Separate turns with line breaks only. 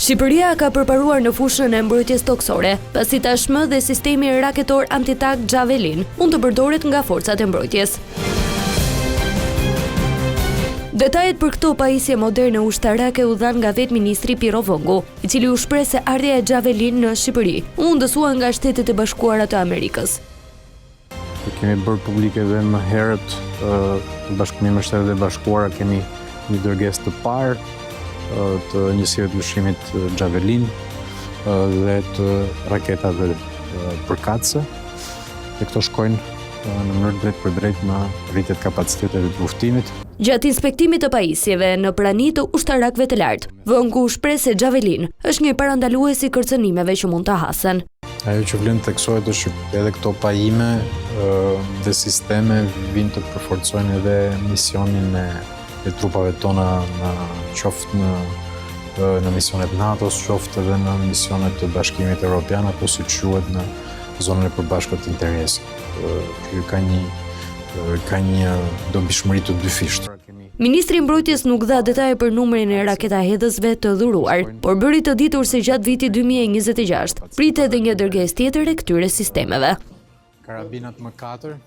Shqipëria ka përparuar në fushën e mbrojtjes toksore, pasi tashmë dhe sistemi raketor antitank Javelin mund të përdoret nga forcat e mbrojtjes. Detajet për këto pajisje moderne ushtarake u dhan nga vetë ministri Piro Vongu, i cili u shpreh se ardhja e Javelin në Shqipëri u mundësua nga Shtetet e Bashkuara të Amerikës.
Kemi bërë publike dhe më herët Bashkëpunimi me Shtetet e Bashkuara kemi një dërgesë të parë të njësive të lëshimit Javelin dhe të raketave përkatëse. Dhe këto shkojnë në mënyrë drejt për drejt në rritjet kapacitetet të luftimit.
Gjatë inspektimit të pajisjeve në prani të ushtarakëve të lartë, Vongu shpreh se Javelin është një parandalues i kërcënimeve që mund të hasen.
Ajo që vlen të theksohet është që edhe këto pajime dhe sisteme vinë të përforcojnë edhe misionin e trupave tona qoftë në misionet NATO-s, qoftë edhe në misionet të Bashkimit Evropian apo si quhet në zonën e përbashkët intermjesit. Ka një dobishmëri të dyfishtë.
Ministri i Mbrojtjes nuk dha detaje për numrin e raketahedhësve të dhuruar, por bëri të ditur se gjatë vitit 2026 pritet edhe një dërgesë tjetër e këtyre sistemeve.
Karabinat M4